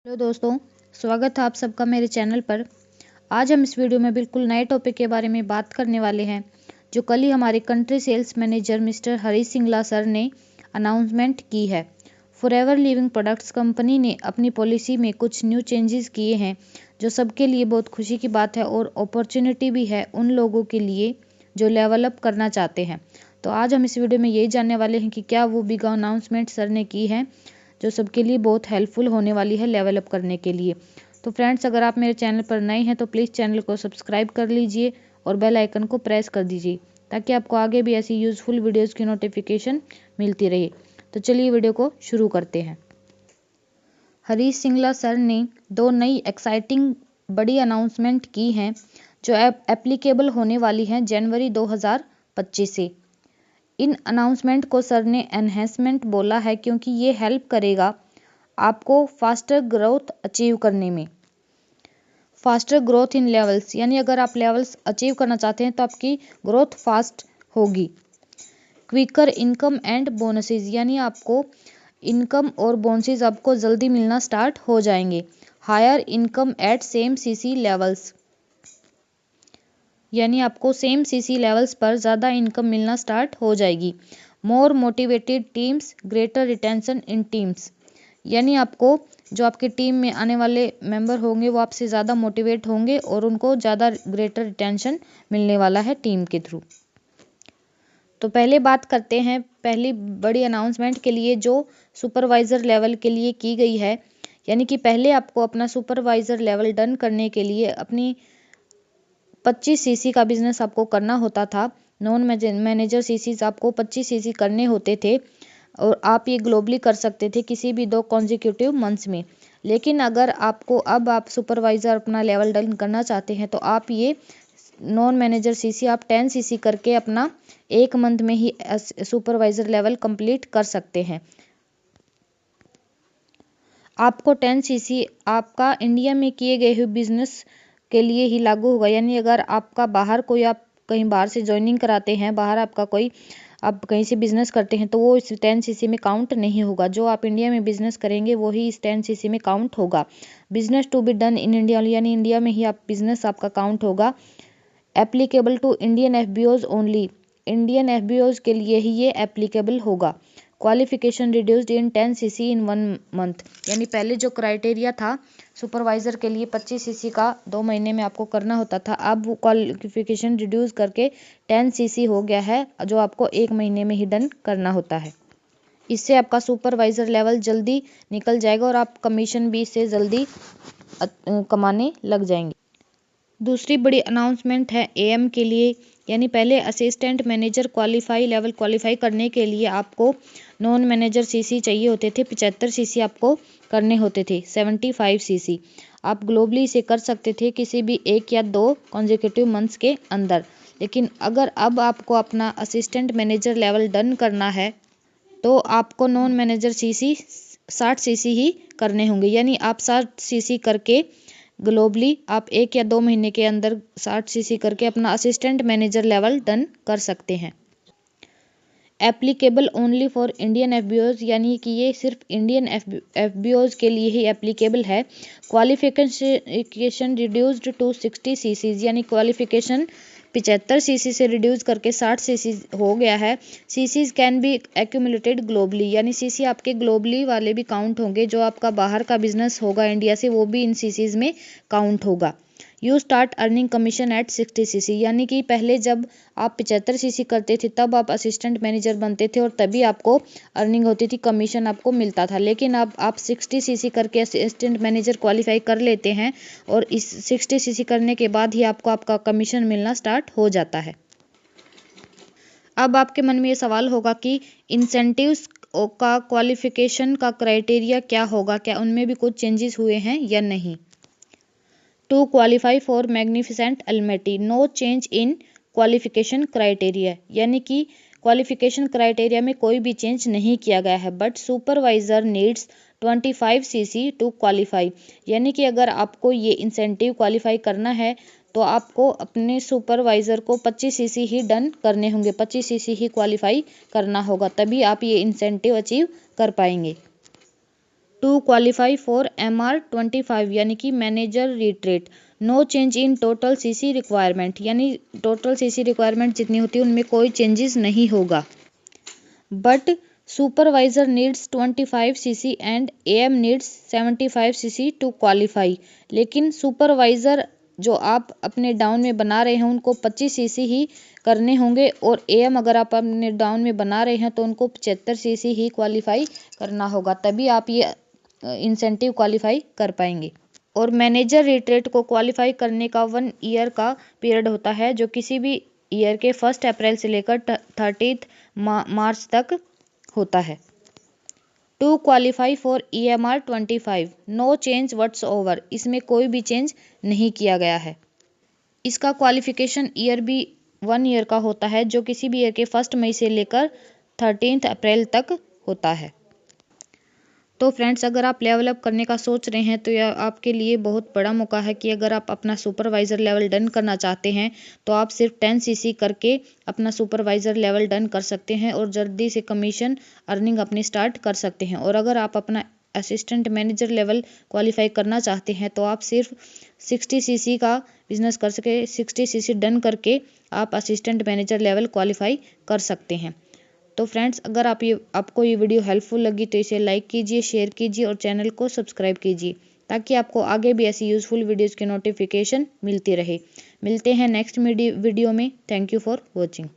Hello दोस्तों, स्वागत है आप सबका मेरे चैनल पर। आज हम इस वीडियो में बिल्कुल नए टॉपिक के बारे में बात करने वाले हैं, जो कल ही हमारे country sales manager mister Harish Singla sir ने अनाउंसमेंट की है। फॉरएवर लिविंग प्रोडक्ट्स कंपनी ने अपनी पॉलिसी में कुछ न्यू चेंजेस किए हैं, जो सबके लिए बहुत खुशी की बात है और अपॉर्चुनिटी भी है उन लोगों के लिए जो लेवल अप करना चाहते हैं। तो आज हम इस वीडियो में यही जानने वाले हैं कि क्या वो बिग अनाउंसमेंट सर ने की है, जो सबके लिए बहुत हेल्पफुल होने वाली है लेवल अप करने के लिए। तो फ्रेंड्स, अगर आप मेरे चैनल पर नए हैं तो प्लीज़ चैनल को सब्सक्राइब कर लीजिए और बेल आइकन को प्रेस कर दीजिए, ताकि आपको आगे भी ऐसी यूज़फुल वीडियोज़ की नोटिफिकेशन मिलती रहे। तो चलिए वीडियो को शुरू करते हैं। हरीश सिंगला सर ने दो नई एक्साइटिंग बड़ी अनाउंसमेंट की हैं, जो एप्लीकेबल होने वाली हैं जनवरी 2025 से। इन अनाउंसमेंट को सर ने एनहेंसमेंट बोला है, क्योंकि ये हेल्प करेगा आपको फास्टर ग्रोथ अचीव करने में। फास्टर ग्रोथ इन लेवल्स, यानी अगर आप लेवल्स अचीव करना चाहते हैं तो आपकी ग्रोथ फास्ट होगी। क्विकर इनकम एंड बोनसेस, यानी आपको इनकम और बोनसेस आपको जल्दी मिलना स्टार्ट हो जाएंगे। Higher income at same CC levels, यानी आपको सेम सीसी लेवल्स पर ज़्यादा इनकम मिलना स्टार्ट हो जाएगी। More motivated teams, greater retention in teams, यानी आपको जो आपकी टीम में आने वाले मेंबर होंगे वो आपसे ज़्यादा मोटिवेट होंगे और उनको ज़्यादा ग्रेटर रिटेंशन मिलने वाला है टीम के थ्रू। तो पहले बात करते हैं पहली बड़ी अनाउंसमेंट के लिए, जो सुपरवाइज़र लेवल के लिए की गई है। यानी कि पहले आपको अपना सुपरवाइज़र लेवल डन करने के लिए अपनी 25 सीसी का बिजनेस आपको करना होता था। नॉन मैनेजर सीसीज आपको 25 सीसी करने होते थे और आप ये ग्लोबली कर सकते थे किसी भी 2 कॉन्जिक्यूटिव मंथ्स में। लेकिन अगर आपको अब आप सुपरवाइज़र अपना लेवल डन करना चाहते हैं तो आप ये नॉन मैनेजर सीसी आप 10 सीसी करके अपना 1 मंथ में ही सुपरवाइज़र लेवल कंप्लीट कर सकते हैं। आपको 10 सीसी आपका इंडिया में किए गए हुए बिजनेस के लिए ही लागू होगा। यानी अगर आपका बाहर कोई, आप कहीं बाहर से ज्वाइनिंग कराते हैं, बाहर आपका कोई, आप कहीं से बिजनेस करते हैं, तो वो इस 10 सीसी में काउंट नहीं होगा। जो आप इंडिया में बिजनेस करेंगे वही इस 10 सीसी में काउंट होगा। Business to be done in India, यानी इंडिया में ही आप बिजनेस आपका काउंट होगा। Applicable to Indian FBOs only, Indian FBOs के लिए ही ये एप्लीकेबल होगा। Qualification reduced in 10 CC in 1 month, यानी पहले जो क्राइटेरिया था सुपरवाइज़र के लिए 25 सीसी का 2 महीने में आपको करना होता था, अब वो क्वालिफिकेशन रिड्यूस करके 10 सीसी हो गया है, जो आपको 1 महीने में ही डन करना होता है। इससे आपका सुपरवाइज़र लेवल जल्दी निकल जाएगा और आप कमीशन भी इससे जल्दी कमाने लग जाएंगे। दूसरी बड़ी अनाउंसमेंट है एएम के लिए, यानी पहले असिस्टेंट मैनेजर लेवल क्वालिफाई करने के लिए आपको नॉन मैनेजर सीसी चाहिए होते थे। 75 सीसी आपको करने होते थे, 75 सीसी। आप ग्लोबली इसे कर सकते थे किसी भी 1 या 2 कॉन्जिक्यूटिव मंथ्स के अंदर। लेकिन अगर अब आपको अपना असिस्टेंट मैनेजर लेवल डन करना है तो आपको नॉन मैनेजर सीसी 60 सीसी ही करने होंगे। यानी आप 60 सीसी करके ग्लोबली आप 1 या 2 महीने के अंदर 60 सीसी करके अपना असिस्टेंट मैनेजर लेवल डन कर सकते हैं। एप्लीकेबल ओनली फॉर इंडियन एफबीओज, यानी कि ये सिर्फ इंडियन एफबीओज के लिए ही एप्लीकेबल है। क्वालिफिकेशन रिड्यूस्ड टू 60 सीसीज, यानी क्वालिफिकेशन 75 सीसी से रिड्यूस करके 60 सीसी हो गया है। Chassis can be accumulated globally, यानी सीसी आपके ग्लोबली वाले भी काउंट होंगे। जो आपका बाहर का बिजनेस होगा इंडिया से, वो भी इन सीसीज में काउंट होगा। You start earning commission at 60 CC, यानी कि पहले जब आप 75 सीसी करते थे तब आप असिस्टेंट मैनेजर बनते थे और तभी आपको अर्निंग होती थी, कमीशन आपको मिलता था। लेकिन अब आप 60 सीसी करके असिस्टेंट मैनेजर क्वालिफाई कर लेते हैं और इस 60 सीसी करने के बाद ही आपको आपका कमीशन मिलना स्टार्ट हो जाता है। अब आपके मन में ये सवाल होगा कि इंसेंटिव्स का क्वालिफिकेशन का क्राइटेरिया क्या होगा, क्या उनमें भी कुछ चेंजेस हुए हैं या नहीं। To qualify for magnificent Almaty, no change in qualification criteria, यानी कि क्वालिफिकेशन क्राइटेरिया में कोई भी चेंज नहीं किया गया है। But supervisor needs 25 CC to qualify, यानी कि अगर आपको ये इंसेंटिव क्वालिफाई करना है तो आपको अपने सुपरवाइज़र को 25 सीसी ही डन करने होंगे, 25 सीसी ही क्वालिफाई करना होगा, तभी आप ये इंसेंटिव अचीव कर पाएंगे। टू क्वालिफाई फॉर MR25 यानी कि manager retreat, no change in total CC requirement, यानी टोटल सीसी रिक्वायरमेंट जितनी होती है उनमें कोई चेंजेस नहीं होगा। But supervisor needs 25 CC and AM needs 75 CC to qualify, लेकिन सुपरवाइजर जो आप अपने डाउन में बना रहे हैं उनको 25 सीसी ही करने होंगे, और AM अगर आप अपने डाउन में बना रहे हैं तो उनको 75 सीसी ही क्वालिफाई करना होगा, तभी आप ये इंसेंटिव क्वालिफाई कर पाएंगे। और मैनेजर रिट्रेट को क्वालिफाई करने का 1 ईयर का पीरियड होता है, जो किसी भी ईयर के 1 अप्रैल से लेकर 30 मार्च तक होता है। To qualify for EMR25 no change what's over, इसमें कोई भी चेंज नहीं किया गया है। इसका क्वालिफिकेशन ईयर भी 1 ईयर का होता है, जो किसी भी ईयर के 1 मई से लेकर 13 अप्रैल तक होता है। तो फ्रेंड्स, अगर आप लेवल अप करने का सोच रहे हैं तो यह आपके लिए बहुत बड़ा मौका है कि अगर आप अपना सुपरवाइज़र लेवल डन करना चाहते हैं तो आप सिर्फ 10 सीसी करके अपना सुपरवाइज़र लेवल डन कर सकते हैं और जल्दी से कमीशन अर्निंग अपनी स्टार्ट कर सकते हैं। और अगर आप अपना असिस्टेंट मैनेजर लेवल क्वालिफाई करना चाहते हैं तो आप सिर्फ 60 सीसी का बिजनेस कर सके, 60 सीसी डन करके आप असिस्टेंट मैनेजर लेवल क्वालिफाई कर सकते हैं। तो फ्रेंड्स, अगर आपको ये वीडियो हेल्पफुल लगी तो इसे लाइक कीजिए, शेयर कीजिए और चैनल को सब्सक्राइब कीजिए, ताकि आपको आगे भी ऐसी यूज़फुल वीडियोज़ की नोटिफिकेशन मिलती रहे। मिलते हैं नेक्स्ट वीडियो में। Thank you for watching.